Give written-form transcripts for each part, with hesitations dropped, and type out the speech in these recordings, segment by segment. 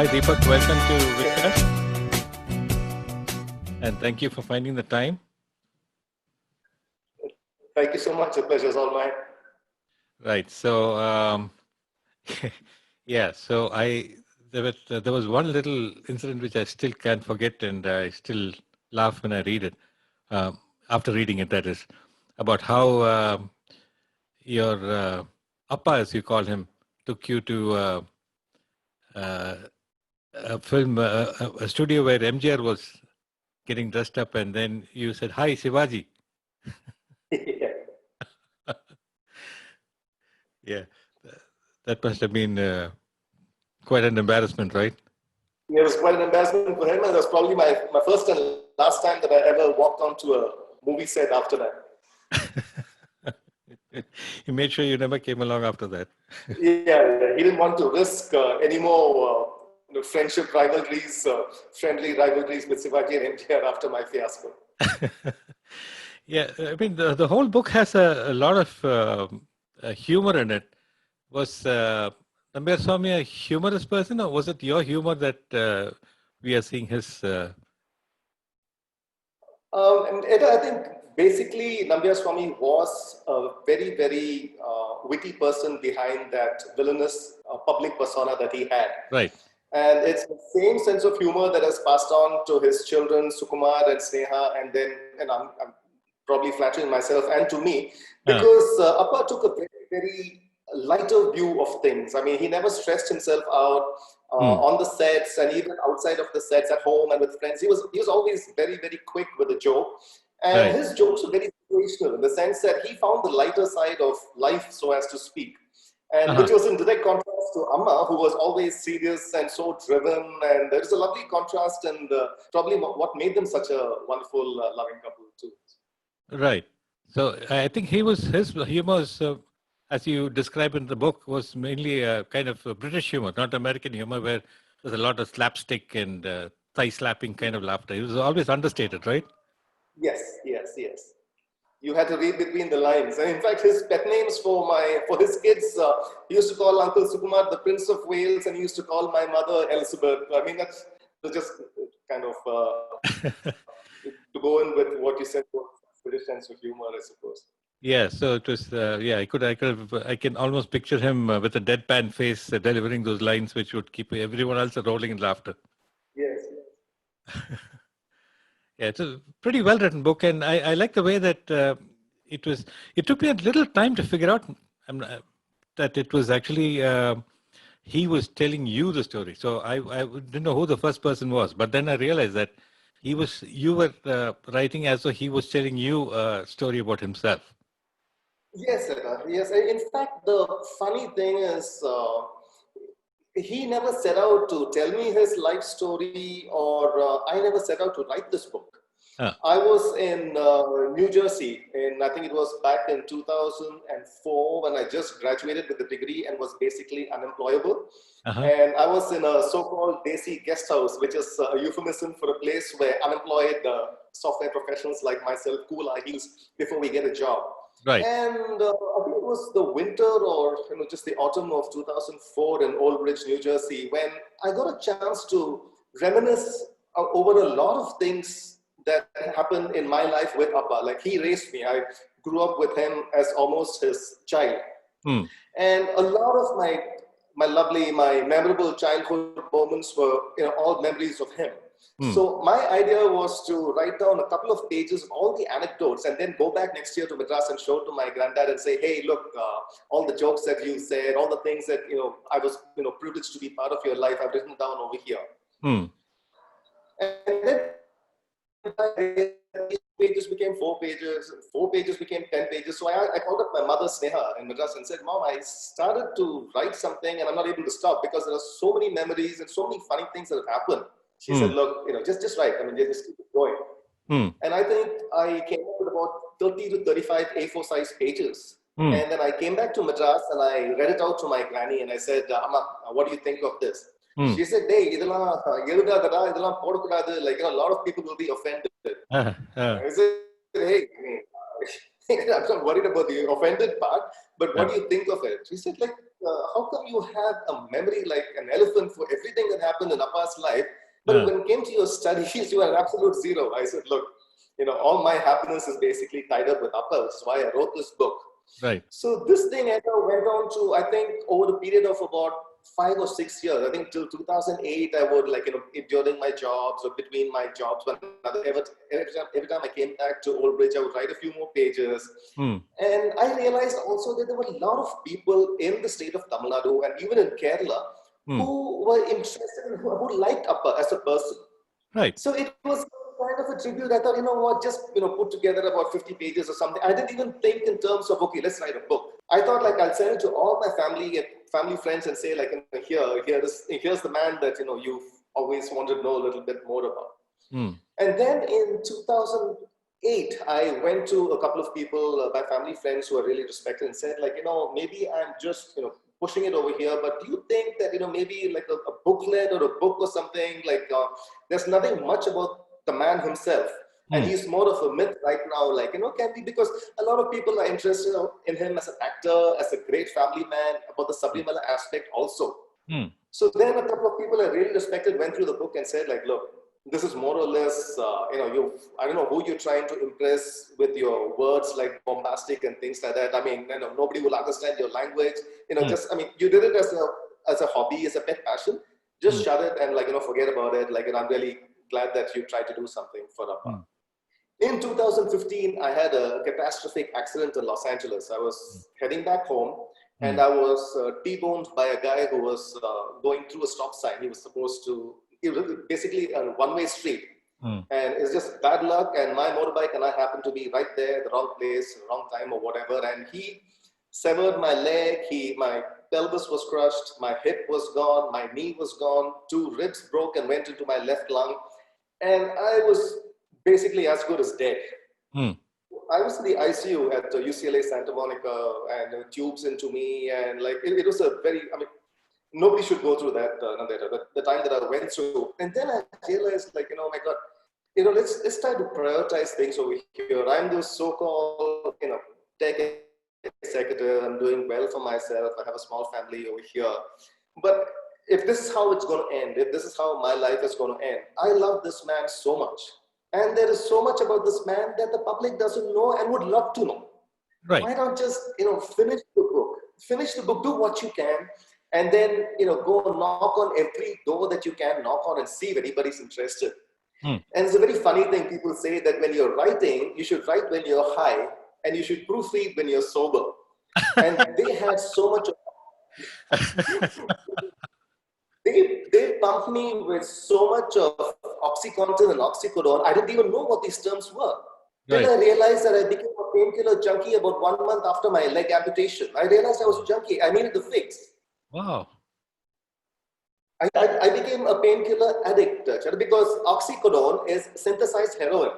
Hi Deepak, welcome to Vidcast, and thank you for finding the time. Thank you so much. The pleasure is all mine. Right. So, yeah. So there was one little incident which I still can't forget, and I still laugh when I read it. After reading it, that is, about how your appa, as you call him, took you to a film, a studio where MGR was getting dressed up, and then you said, "Hi, Shivaji." Yeah. Yeah, that must have been quite an embarrassment, right? It was quite an embarrassment for him, and it was probably my first and last time that I ever walked onto a movie set after that. He made sure you never came along after that. Yeah, he didn't want to risk any more friendship rivalries, friendly rivalries with Shivaji and MTR after my fiasco. Yeah, I mean, the whole book has a lot of humor in it. Was Nambiarswami a humorous person, or was it your humor that we are seeing his? And I think basically Nambiarswami was a very, very witty person behind that villainous public persona that he had. Right. And it's the same sense of humor that has passed on to his children, Sukumar and Sneha, and then, and I'm probably flattering myself, and to me, because Appa took a very, very lighter view of things. I mean, he never stressed himself out on the sets and even outside of the sets at home and with friends. He was always very, very quick with a joke. And his jokes were very situational in the sense that he found the lighter side of life, so as to speak. And which was in direct contrast to Amma, who was always serious and so driven. And there is a lovely contrast, and probably what made them such a wonderful, loving couple too. Right. So I think his humor is, as you describe in the book, was mainly a kind of a British humor, not American humor, where there's a lot of slapstick and thigh slapping kind of laughter. It was always understated, right? Yes, yes, yes. You had to read between the lines. And in fact, his pet names for his kids, he used to call Uncle Sukumar the Prince of Wales, and he used to call my mother Elizabeth. I mean, that's just kind of to go in with what you said was British sense of humor, I suppose. Yeah, so it was. Yeah, I can almost picture him with a deadpan face delivering those lines, which would keep everyone else rolling in laughter. Yes. Yeah, it's a pretty well written book, and I like the way that it was. It took me a little time to figure out that it was actually he was telling you the story. So I didn't know who the first person was, but then I realized that you were writing as though he was telling you a story about himself. Yes, yes. In fact, the funny thing is, he never set out to tell me his life story, or I never set out to write this book. I was in New Jersey, and I think it was back in 2004 when I just graduated with a degree and was basically unemployable. And I was in a so-called Desi guest house, which is a euphemism for a place where unemployed software professionals like myself cool our heels before we get a job. Right. And I think it was the winter or just the autumn of 2004 in Old Bridge, New Jersey, when I got a chance to reminisce over a lot of things that happened in my life with Appa. Like, he raised me. I grew up with him as almost his child. And a lot of my memorable childhood moments were all memories of him. So my idea was to write down a couple of pages of all the anecdotes and then go back next year to Madras and show to my granddad and say, hey, look, all the jokes that you said, all the things that I was privileged to be part of your life, I've written down over here. And then pages became 4 pages, 4 pages became 10 pages. So I called up my mother Sneha in Madras and said, Mom, I started to write something and I'm not able to stop because there are so many memories and so many funny things that have happened. She said, look, just write. I mean, just keep it going. And I think I came up with about 30 to 35 A4 size pages. And then I came back to Madras and I read it out to my granny and I said, Amma, what do you think of this? She said, hey, like, a lot of people will be offended. I said, hey, I'm not worried about the offended part, but what do you think of it? She said, like, how come you have a memory like an elephant for everything that happens happened in Appa's life. But Uh, when it came to your studies, you were an absolute zero. I said, look, all my happiness is basically tied up with Appa, which is why I wrote this book. right. So this thing went on to, I think, over the period of about 5 or 6 years. I think till 2008, I would during my jobs or between my jobs, every time I came back to Old Bridge, I would write a few more pages. Hmm. And I realized also that there were a lot of people in the state of Tamil Nadu and even in Kerala who were interested, who liked Appa as a person. Right. So it was kind of a tribute. I thought, what, just put together about 50 pages or something. I didn't even think in terms of, okay, let's write a book. I thought I'll send it to all my family friends and say here's the man that you've always wanted to know a little bit more about. And then in 2008, I went to a couple of people, my family friends who are really respected, and said maybe I'm just pushing it over here, but do you think that maybe like a booklet or a book or something, there's nothing much about the man himself, and he's more of a myth right now, can be, because a lot of people are interested in him as an actor, as a great family man, about the subliminal aspect also. So then a couple of people I really respected went through the book and said look, this is more or less, I don't know who you're trying to impress with your words like bombastic and things like that. I mean, nobody will understand your language. You did it as a hobby, as a pet passion. Just shut it and forget about it. I'm really glad that you tried to do something for Appa. In 2015, I had a catastrophic accident in Los Angeles. I was heading back home and I was T-boned by a guy who was going through a stop sign. He was supposed to, it was basically a one-way street. And it's just bad luck, and my motorbike and I happened to be right there, the wrong place, wrong time or whatever, and he severed my leg, my pelvis was crushed, my hip was gone, my knee was gone, 2 ribs broke and went into my left lung, and I was basically as good as dead. I was in the ICU at UCLA Santa Monica, and tubes into me, and it was a very, nobody should go through that, the time that I went through. And then I realized, oh my God, let's try to prioritize things over here. I'm the so-called, tech executive. I'm doing well for myself. I have a small family over here. But if this is how it's going to end, if this is how my life is going to end, I love this man so much. And there is so much about this man that the public doesn't know and would love to know. Right. Why not just, finish the book? Finish the book, do what you can, and then, go knock on every door that you can knock on and see if anybody's interested. And it's a very funny thing. People say that when you're writing, you should write when you're high and you should proofread when you're sober. And they had so much of they pumped me with so much of OxyContin and oxycodone. I didn't even know what these terms were. Then I realized that I became a painkiller junkie about 1 month after my leg amputation. I realized I was junkie. I needed the fix. Wow. I became a painkiller addict because oxycodone is synthesized heroin.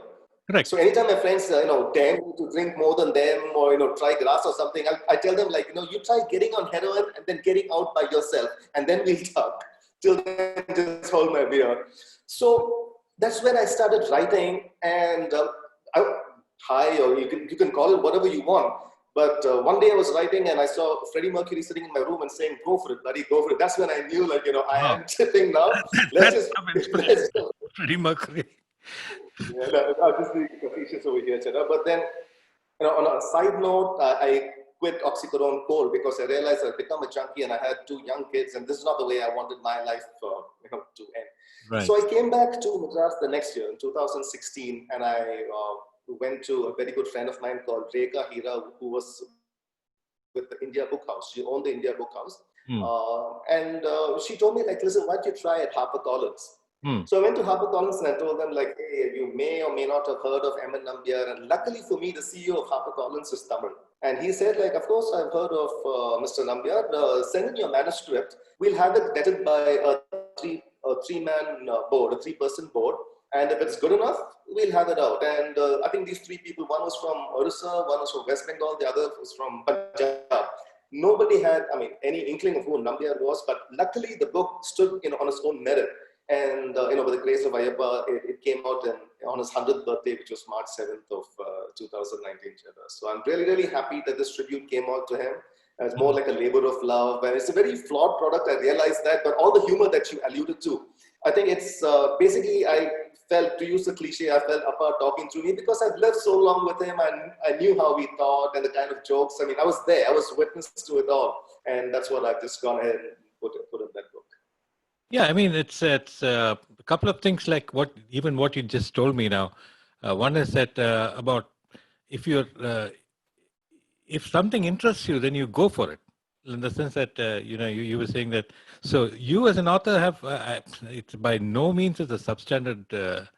Correct. So anytime my friends, dare me to drink more than them or, try grass or something, I tell them you try getting on heroin and then getting out by yourself, and then we'll talk. Till then, just hold my beer. So that's when I started writing, and or you can call it whatever you want. But one day I was writing and I saw Freddie Mercury sitting in my room and saying, "Go for it, buddy, go for it." That's when I knew, I am tipping now. Let's go. Freddie Mercury. Yeah, I'll just be facetious over here, Cheta. But then, on a side note, I quit oxycodone cold because I realized I'd become a junkie and I had 2 young kids, and this is not the way I wanted my life to end. Right. So I came back to Madras the next year in 2016, and I went to a very good friend of mine called Rekha Hira, who was with the India Book House. She owned the India Book House. And she told me, listen, why don't you try at HarperCollins? So I went to HarperCollins and I told them, hey, you may or may not have heard of M. Nambiar. And luckily for me, the CEO of HarperCollins is Tamil. And he said, of course, I've heard of Mr. Nambiar. Send in your manuscript. We'll have it vetted by a three-man board, a 3-person board. And if it's good enough, we'll have it out. And I think these 3 people, one was from Orissa, one was from West Bengal, the other was from Punjab. Nobody had, any inkling of who Nambiar was, but luckily the book stood on its own merit. And, with the grace of Ayyappa, it came out on his 100th birthday, which was March 7th of 2019. So I'm really, really happy that this tribute came out to him. It's more like a labor of love, and it's a very flawed product. I realize that, but all the humor that you alluded to, I think it's basically, I felt, to use the cliche, I felt Appa talking through me because I've lived so long with him and I knew how he thought and the kind of jokes. I mean, I was there, I was witness to it all. And that's what I've just gone ahead and put in that book. Yeah, I mean, it's a couple of things like what you just told me now. One is that about if something interests you, then you go for it. In the sense that you were saying that. So you as an author have it's by no means is a substandard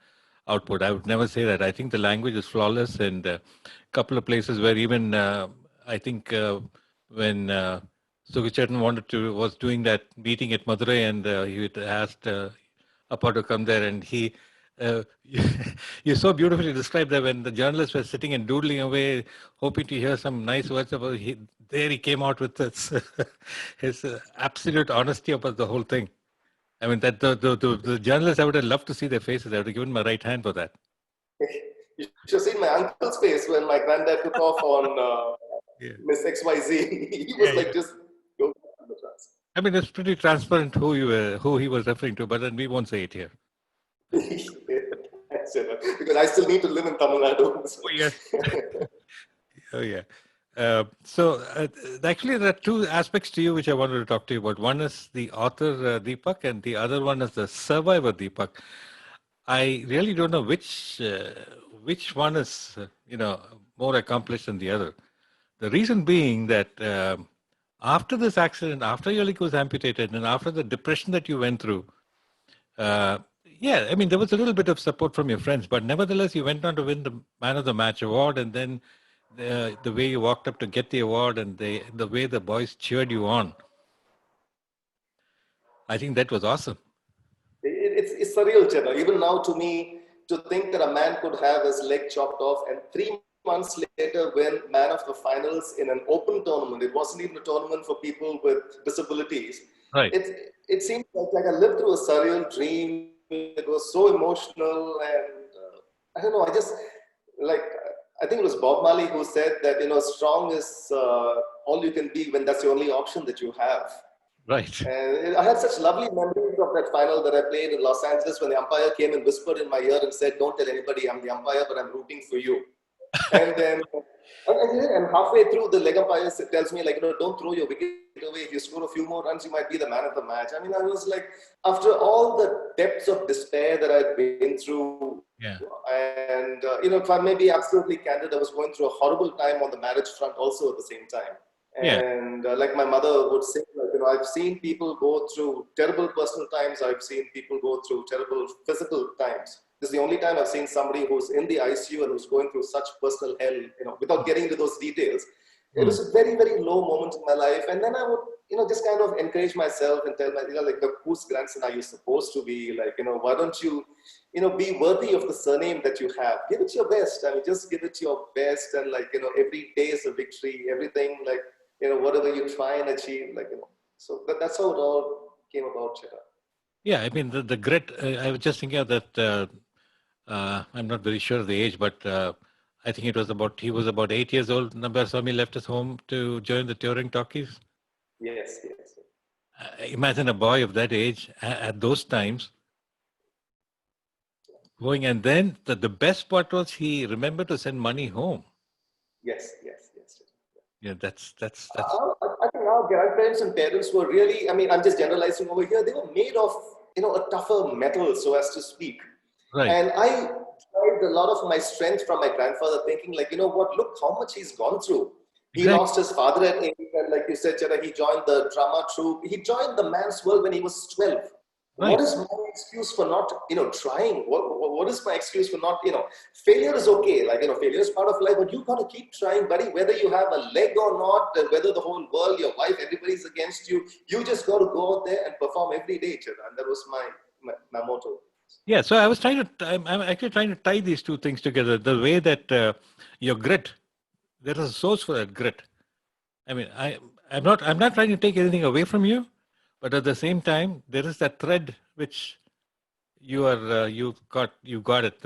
output. I would never say that. I think the language is flawless, and a couple of places where even I think when Sugicharan was doing that meeting at Madurai, and he had asked Appa to come there, and he. You so beautifully described that when the journalists were sitting and doodling away, hoping to hear some nice words about there he came out with this, his absolute honesty about the whole thing. I mean, that the journalists, I would have loved to see their faces. I would have given my right hand for that. You should have seen my uncle's face when my granddad took off on Miss XYZ. He was just go on the trance. I mean, it's pretty transparent who he was referring to, but then we won't say it here. Because I still need to live in Tamil Nadu. Oh, yes. Oh, yeah. So actually, there are two aspects to you which I wanted to talk to you about. One is the author Dipak, and the other one is the survivor Dipak. I really don't know which one is more accomplished than the other. The reason being that after this accident, after your leg was amputated, and after the depression that you went through, I mean, there was a little bit of support from your friends, but nevertheless, you went on to win the Man of the Match award, and then the way you walked up to get the award and the way the boys cheered you on. I think that was awesome. It's surreal, Chena. Even now, to me, to think that a man could have his leg chopped off and 3 months later win man of the finals in an open tournament. It wasn't even a tournament for people with disabilities. Right. It seems like I lived through a surreal dream. It was so emotional, and I don't know. I think it was Bob Marley who said that strong is all you can be when that's the only option that you have. Right. And I had such lovely memories of that final that I played in Los Angeles when the umpire came and whispered in my ear and said, "Don't tell anybody I'm the umpire, but I'm rooting for you." And then, and halfway through, the leg umpire tells me, don't throw your wicket away. If you score a few more runs, you might be the man of the match. I mean, I was like, after all the depths of despair that I'd been through, and if I may be absolutely candid, I was going through a horrible time on the marriage front also at the same time. And like my mother would say, I've seen people go through terrible personal times. I've seen people go through terrible physical times. This is the only time I've seen somebody who's in the ICU and who's going through such personal hell, without getting into those details. It was a very, very low moment in my life. And then I would, just kind of encourage myself and tell myself, whose grandson are you supposed to be? Why don't you, be worthy of the surname that you have? Give it your best. I mean, just give it your best. And every day is a victory. Everything, whatever you try and achieve, so that's how it all came about, Cheta. Yeah, I mean, the grit, I was just thinking of that, I'm not very sure of the age, but I think he was about 8 years old. Nambiarswami left his home to join the touring talkies. Yes. Imagine a boy of that age at those times going, and then the best part was he remembered to send money home. Yes. Yeah, that's. I think our grandparents and parents were really, I'm just generalizing over here, they were made of, a tougher metal, so as to speak. Right. And I derived a lot of my strength from my grandfather, thinking look how much he's gone through. He lost his father at 8, and like you said, Chera, he joined the drama troupe. He joined the man's world when he was 12. Right. What is my excuse for not, trying? What is my excuse for not, failure is okay. Failure is part of life, but you got to keep trying, buddy, whether you have a leg or not, whether the whole world, your wife, everybody's against you. You just got to go out there and perform every day, Chera. And that was my motto. Yeah, so I'm actually trying to tie these two things together. The way that your grit, there is a source for that grit. I mean, I'm not trying to take anything away from you, but at the same time, there is that thread which you got it.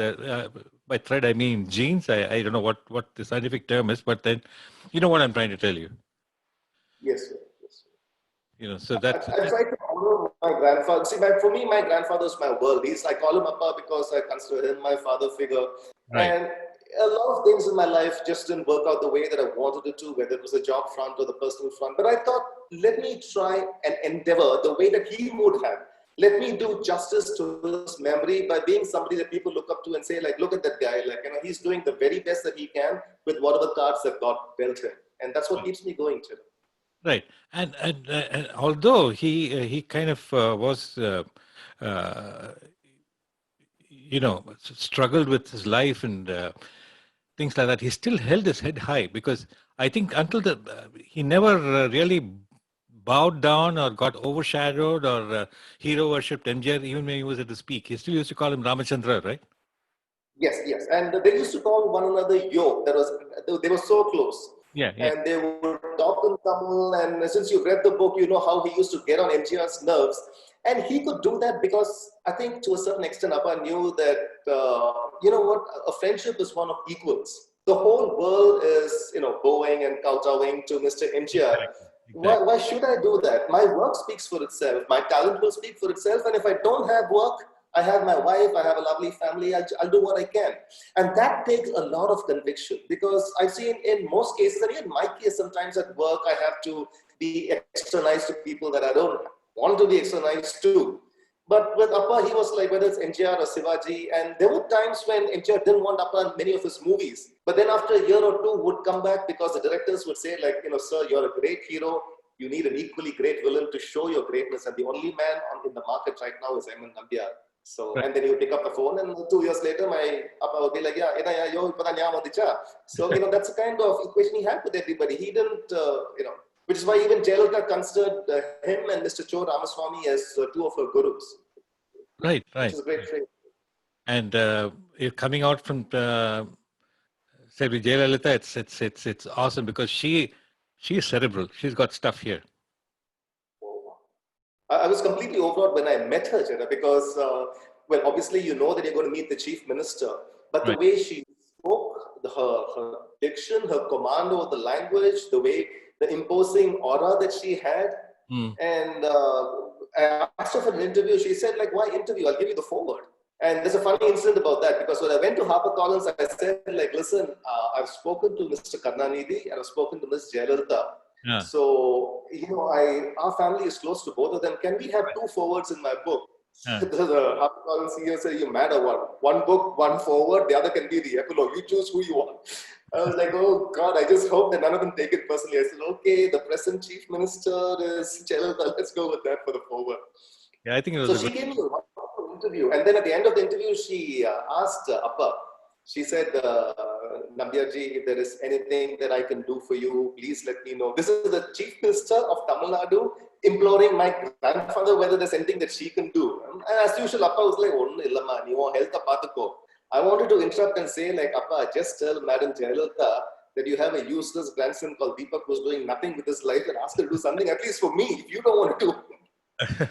By thread, I mean genes. I don't know what the scientific term is, but then you know what I'm trying to tell you. Yes, sir. So that I tried to honor My grandfather, see, for me, my grandfather's my world. I call him Appa because I consider him my father figure. Right. And a lot of things in my life just didn't work out the way that I wanted it to, whether it was the job front or the personal front. But I thought, let me try and endeavor the way that he would have. Let me do justice to his memory by being somebody that people look up to and say, like, look at that guy. Like, he's doing the very best that he can with whatever cards that God dealt him. And that's what keeps me going, Chira. Right, and although he kind of was uh, struggled with his life and things like that, he still held his head high, because I think until he never really bowed down or got overshadowed or hero worshipped MJR even when he was at his peak. He still used to call him Ramachandra, right? Yes, yes. And they used to call one another yo. They were so close. Yeah, yeah. And they would talk in Tamil. And since you've read the book, you know how he used to get on MGR's nerves. And he could do that because I think to a certain extent, Appa knew that, you know what, a friendship is one of equals. The whole world is, bowing and kowtowing to Mr. MGR. Exactly. Why should I do that? My work speaks for itself. My talent will speak for itself. And if I don't have work, I have my wife, I have a lovely family, I'll do what I can. And that takes a lot of conviction, because I've seen in most cases, and even in my case, sometimes at work, I have to be extra nice to people that I don't want to be extra nice to. But with Appa, he was like, whether it's NGR or Shivaji, and there were times when NGR didn't want Appa in many of his movies. But then after a year or two would come back, because the directors would say, like, sir, you're a great hero. You need an equally great villain to show your greatness. And the only man in the market right now is Nambiar. So, Right. and then you pick up the phone, and 2 years later, my Appa would be like, yeah, yo, so, that's the kind of equation he had with everybody. He didn't, which is why even Jayalalithaa considered him and Mr. Cho Ramaswamy as two of her gurus. Right, Which right. is a great trait. And coming out from say with Jayalalithaa, it's awesome, because she's cerebral. She's got stuff here. I was completely overawed when I met her, Jada, because, well, obviously you know that you're going to meet the chief minister, but the Right. way she spoke, her diction, her command over the language, the imposing aura that she had, and I asked her for an interview. She said, like, why interview? I'll give you the foreword. And there's a funny incident about that, because when I went to HarperCollins, I said, like, listen, I've spoken to Mr. Karnanidhi and I've spoken to Ms. Jayalalithaa. Yeah. So, our family is close to both of them. Can we have two forewords in my book? The HarperCollins CEO said, you mad or what? One book, one foreword, the other can be the epilogue. You choose who you want. I was like, oh God, I just hope that none of them take it personally. I said, okay, the present chief minister is Jayalalithaa. Let's go with that for the foreword. Yeah, I think it was So a she good gave me a wonderful interview. And then at the end of the interview, she asked Appa, she said, Nambiarji, if there is anything that I can do for you, please let me know. This is the chief minister of Tamil Nadu imploring my grandfather whether there's anything that she can do. And as usual, Appa was like, health. I wanted to interrupt and say, like, Appa, just tell Madam Jayalalithaa that you have a useless grandson called Dipak who's doing nothing with his life, and ask her to do something, at least for me, if you don't want to do.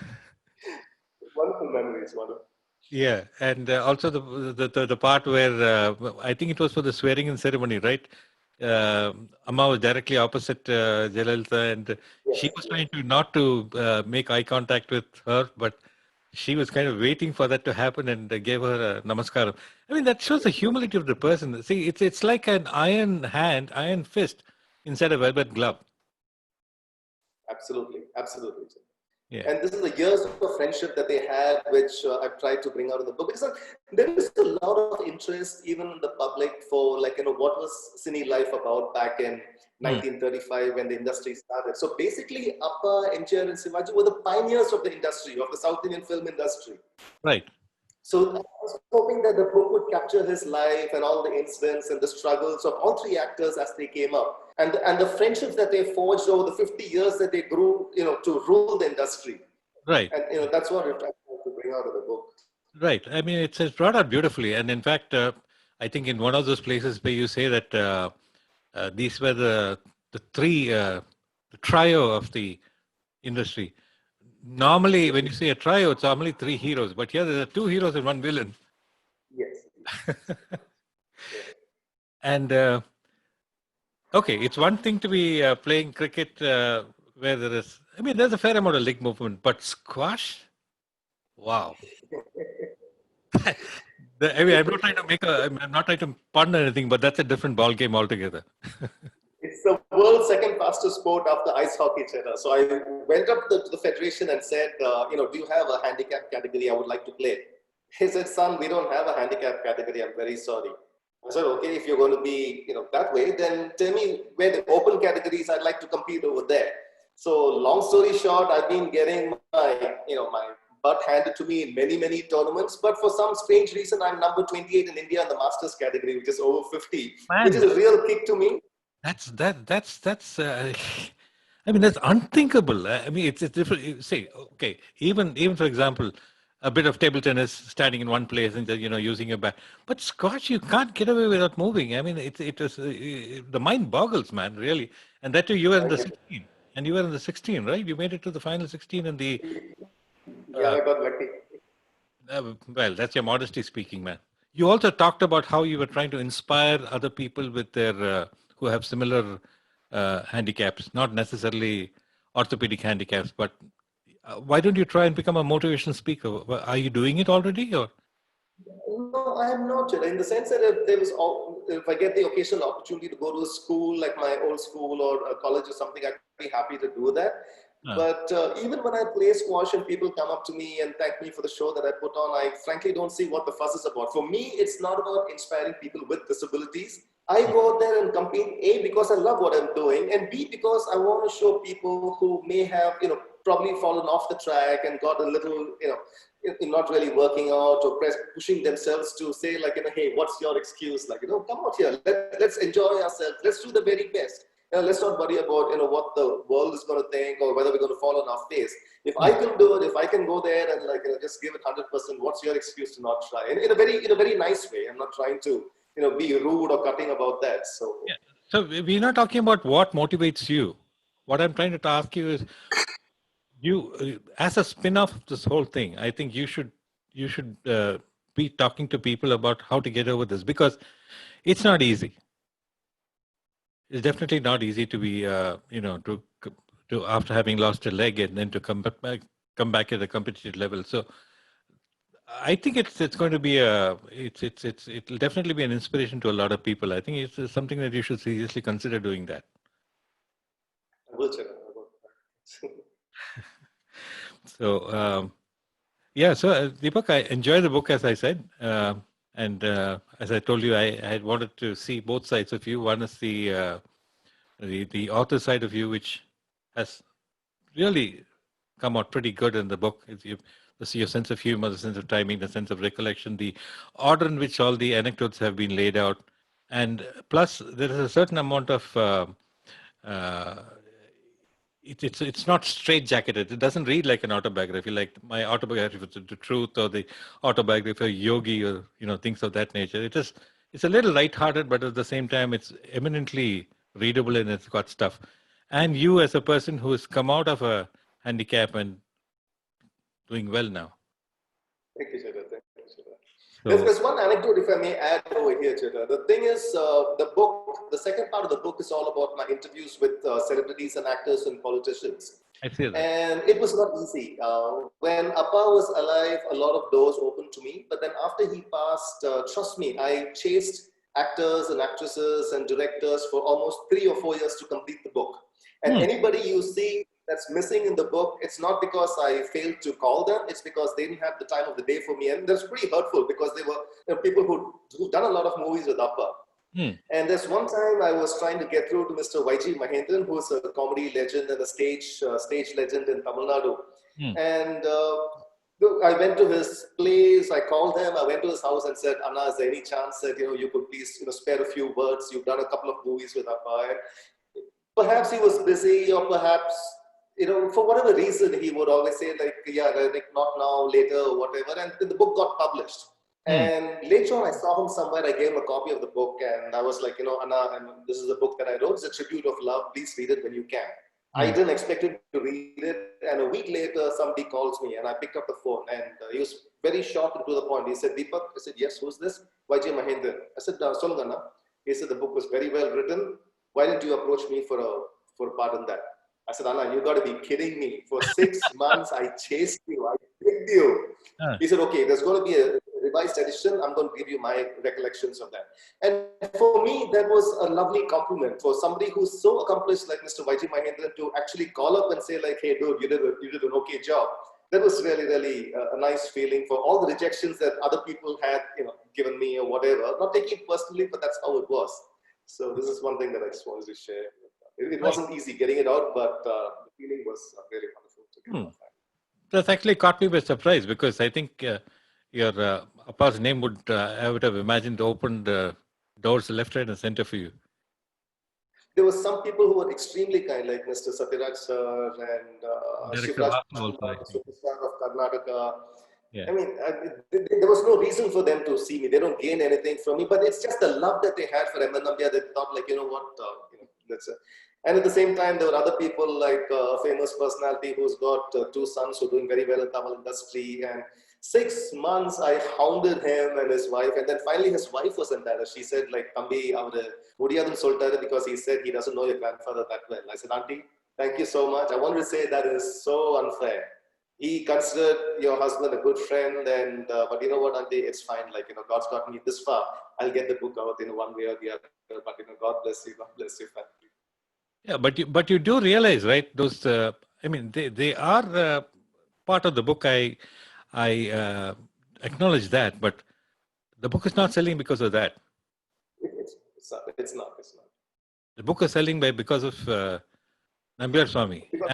Wonderful memories, wonderful. Yeah, and also the part where I think it was for the swearing-in ceremony, right? Amma was directly opposite Jayalalithaa, and she was trying to not to make eye contact with her, but she was kind of waiting for that to happen, and gave her a namaskaram. I mean, that shows the humility of the person. See, it's like an iron hand, iron fist inside a velvet glove. Absolutely, absolutely. Yeah. And this is the years of friendship that they had, which I've tried to bring out in the book. Because there is a lot of interest, even in the public, for, like, what was cine life about back in 1935 when the industry started. So basically, Appa, NGR, and Shivaji were the pioneers of the industry, of the South Indian film industry. Right. So I was hoping that the book would capture his life and all the incidents and the struggles of all three actors as they came up, and the friendships that they forged over the 50 years that they grew, to rule the industry. Right. And that's what we're trying to bring out of the book. Right. I mean, it's brought out beautifully. And in fact, I think in one of those places where you say that these were the three, the trio of the industry. Normally, when you say a trio, it's normally three heroes. But here, there are two heroes and one villain. Yes. And okay, it's one thing to be playing cricket where there is I mean, there's a fair amount of leg movement, but squash, wow. I mean, I'm not trying to I'm not trying to pun or anything, but that's a different ball game altogether. It's the world's second fastest sport after ice hockey, Cheddar. So I went up to the federation and said, do you have a handicap category I would like to play? He said, son, we don't have a handicap category. I'm very sorry. I said, okay, if you're going to be, that way, then tell me where the open categories I'd like to compete over there. So long story short, I've been getting my butt handed to me in many, many tournaments. But for some strange reason, I'm number 28 in India in the Masters category, which is over 50, which Man, is a real kick to me. that's I mean, that's unthinkable. I mean, it's different. Say, okay, even for example, a bit of table tennis, standing in one place and using a bat. But squash, you can't get away without moving. I mean, the mind boggles, man, really. And that too, you were in the 16, and you were in the 16, right? You made it to the final 16 in the. Yeah, I got lucky. Well, that's your modesty speaking, man. You also talked about how you were trying to inspire other people with their who have similar handicaps, not necessarily orthopedic handicaps, but why don't you try and become a motivational speaker? Are you doing it already, or? No, I am not. In the sense that if I get the occasional opportunity to go to a school like my old school or a college or something, I'd be happy to do that. But even when I play squash and people come up to me and thank me for the show that I put on, I frankly don't see what the fuss is about. For me, it's not about inspiring people with disabilities. I go out there and compete, A, because I love what I'm doing, and B, because I want to show people who may have, probably fallen off the track and got a little, not really working out or pushing themselves to say like, hey, what's your excuse? Like, come out here, let's enjoy ourselves. Let's do the very best. Let's not worry about, what the world is going to think or whether we're going to fall on our face. If I can do it, if I can go there and like, just give it 100%, what's your excuse to not try? In a very nice way. I'm not trying to, be rude or cutting about that. So, Yeah. So we're not talking about what motivates you. What I'm trying to ask you is, as a spin-off of this whole thing, I think you should be talking to people about how to get over this, because it's not easy. It's definitely not easy to be to after having lost a leg and then to come back at a competitive level. So I think it's going to be it'll definitely be an inspiration to a lot of people. I think it's something that you should seriously consider doing that. I will check it out. So yeah, so Deepak, I enjoy the book, as I said, and as I told you, I had wanted to see both sides of you. One is the author side of you, which has really come out pretty good in the book. Your sense of humor, the sense of timing, the sense of recollection, the order in which all the anecdotes have been laid out, and plus there is a certain amount of uh, it's not straight-jacketed. It doesn't read like an autobiography, like my autobiography of the truth or the autobiography of Yogi or things of that nature. It's a little light-hearted, but at the same time, it's eminently readable and it's got stuff. And you, as a person who has come out of a handicap and doing well now. Thank you, Cheddar. Thank you, Cheddar. So, There's one anecdote, if I may add over here, Cheddar. The thing is, the second part of the book is all about my interviews with celebrities and actors and politicians. I see that. And it was not easy. When Appa was alive, a lot of doors opened to me. But then after he passed, trust me, I chased actors and actresses and directors for almost 3 or 4 years to complete the book. And anybody you see that's missing in the book, it's not because I failed to call them, it's because they didn't have the time of the day for me. And that's pretty hurtful because they were people who've done a lot of movies with Appa. And there's one time I was trying to get through to Mr. YG Mahendran, who's a comedy legend and a stage legend in Tamil Nadu. And I went to his place, I called him, I went to his house and said, Anna, is there any chance that you could please spare a few words? You've done a couple of movies with Appa. And perhaps he was busy, or perhaps, for whatever reason, he would always say like, yeah, like not now, later, or whatever. And the book got published. And later on, I saw him somewhere. I gave him a copy of the book, and I was like, Anna, this is a book that I wrote. It's a tribute of love. Please read it when you can. I didn't expect him to read it. And a week later, somebody calls me, and I picked up the phone, and he was very short and to the point. He said, Deepak. I said, yes, who's this? YJ Mahendran. I said, Solunga Anna. He said, the book was very well written. Why didn't you approach me for a part in that? I said, Anna, you got to be kidding me. For 6 months, I chased you. I begged you. Ah, He said, okay, there's going to be a revised edition. I'm going to give you my recollections of that. And for me, that was a lovely compliment for somebody who's so accomplished like Mr. Y.G. Mahendran to actually call up and say like, hey, dude, you did an okay job. That was really, really a nice feeling for all the rejections that other people had, given me or whatever. Not taking it personally, but that's how it was. So this is one thing that I just wanted to share. It right. wasn't easy getting it out, but the feeling was really wonderful to get it out. That's actually caught me by surprise because I think your Appa's name would, I would have imagined, opened doors left, right, and center for you. There were some people who were extremely kind, like Mr. Satyaraj sir and Director Shivraj Vasu also, I Kumar, the think. superstar of Karnataka. Yeah. I mean, there was no reason for them to see me. They don't gain anything from me, but it's just the love that they had for M.N. Nambiar. They thought, like, you know what, that's it. And at the same time, there were other people like a famous personality who's got 2 sons who are doing very well in Tamil industry. And 6 months, I hounded him and his wife. And then finally, his wife was embarrassed. She said, like, Tambi, Mudiyadun soltaru, because he said he doesn't know your grandfather that well. I said, Auntie, thank you so much. I wanted to say that is so unfair. He considered your husband a good friend, and but you know what, Auntie, it's fine. Like, God's got me this far. I'll get the book out in one way or the other. But God bless you. God bless your family. Yeah, but you do realize, right? Those, I mean, they are part of the book. I acknowledge that, but the book is not selling because of that. It's not. The book is selling because of Nambiarswami Because,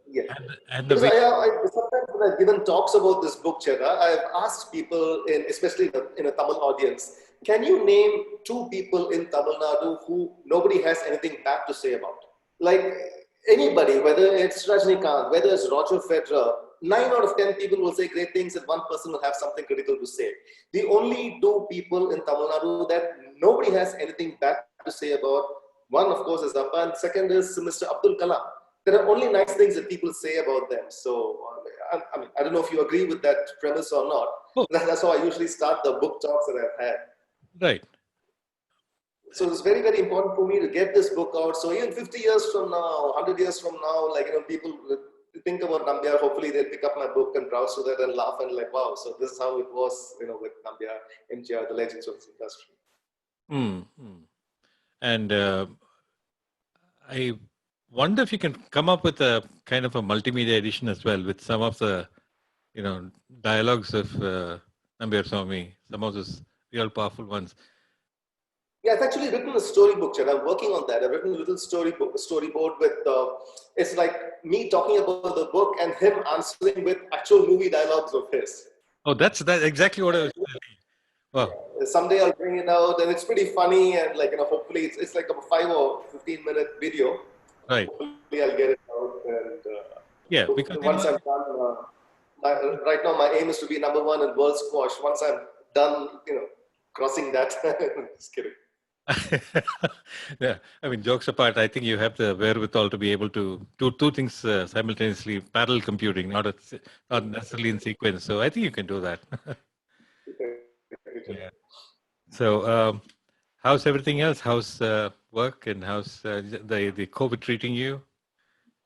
yeah. and the Because way. I sometimes when I've given talks about this book, Chera, I've asked people, especially in a Tamil audience, can you name 2 people in Tamil Nadu who nobody has anything bad to say about? Like anybody, whether it's Rajnikant, whether it's Roger Federer, 9 out of 10 people will say great things and 1 person will have something critical to say. The only 2 people in Tamil Nadu that nobody has anything bad to say about, one, of course, is Appa, and second is Mr. Abdul Kalam. There are only nice things that people say about them. So, I mean, I don't know if you agree with that premise or not. Oh, That's how I usually start the book talks that I've had. right. So it's very, very important for me to get this book out. So even 50 years from now, 100 years from now, like, people think about Nambiar, hopefully they'll pick up my book and browse through that and laugh and like, wow, so this is how it was, with Nambiar, MGR, the legends of this industry. And I wonder if you can come up with a kind of a multimedia edition as well with some of the, dialogues of Nambiarswami, some of those real powerful ones. Yeah, I've actually written a storybook, Chad. I'm working on that. I've written a little storyboard with, it's like me talking about the book and him answering with actual movie dialogues of his. Oh, that's exactly what I was saying. Wow. Someday I'll bring it out, and it's pretty funny, and like, hopefully it's like a 5 or 15-minute video. Right. Hopefully I'll get it out, and Yeah, because once I'm done, right now my aim is to be number 1 in world squash. Once I'm done, crossing that, just kidding. Yeah, I mean, jokes apart, I think you have the wherewithal to be able to do 2 things simultaneously, parallel computing, not necessarily in sequence. So I think you can do that. Yeah. So how's everything else? How's work and how's the COVID treating you?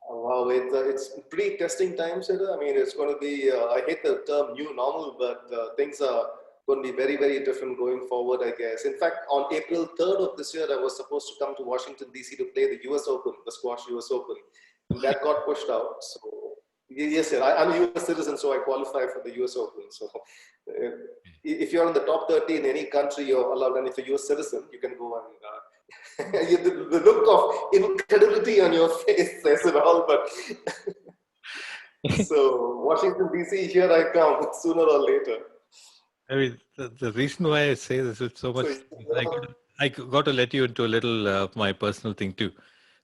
Wow, it's pretty testing times. I mean, it's going to be, I hate the term new normal, but things are going to be very, very different going forward, I guess. In fact, on April 3rd of this year, I was supposed to come to Washington, D.C. to play the US Open, the squash US Open. And that got pushed out. So, yes, sir, I'm a US citizen, so I qualify for the US Open. So, if you're in the top 30 in any country, you're allowed, and if you're a US citizen, you can go and the look of incredulity on your face says it all, but so Washington DC, here I come sooner or later. I mean, the reason why I say this is so much, I got to let you into a little of my personal thing too.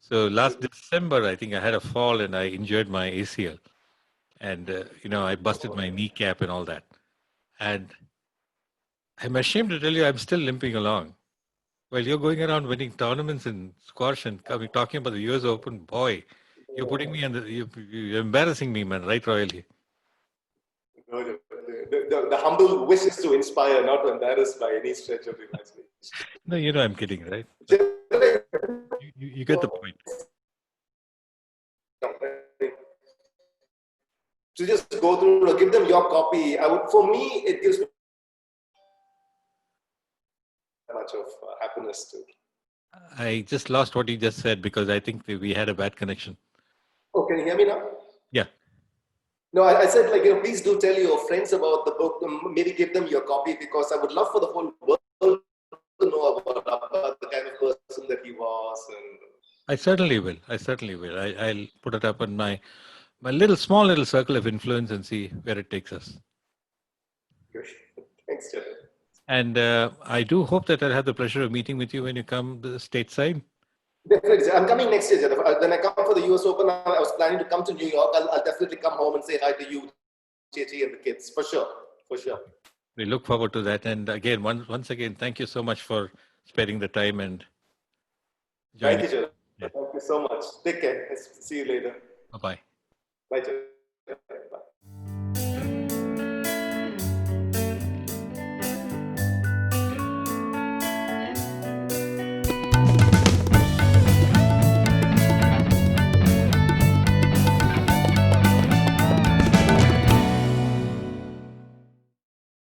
So last December, I think I had a fall and I injured my ACL. And, I busted my kneecap and all that. And I'm ashamed to tell you, I'm still limping along. Well, you're going around winning tournaments in squash and talking about the US Open. Boy, you're putting me you're embarrassing me, man, right royally. The humble wishes to inspire, not to embarrass by any stretch of the imagination. No, I'm kidding, right? You get the point. to just go through or give them your copy. For me, it gives me much of happiness too. I just lost what you just said because I think we had a bad connection. Oh, can you hear me now? Yeah. No, I said, like, please do tell your friends about the book. Maybe give them your copy, because I would love for the whole world to know about the kind of person that he was. And I certainly will. I certainly will. I'll put it up in my small little circle of influence and see where it takes us. thanks, Jeff. And I do hope that I'll have the pleasure of meeting with you when you come the stateside. Definitely. I'm coming next year, Jeff. When I come for the US Open, I was planning to come to New York. I'll definitely come home and say hi to you, JT, and the kids. For sure. For sure. We look forward to that. And again, once again, thank you so much for sparing the time and joining. Thank you, Jeff. Yeah. Thank you so much. Take care. See you later. Bye-bye. Bye, Jeff.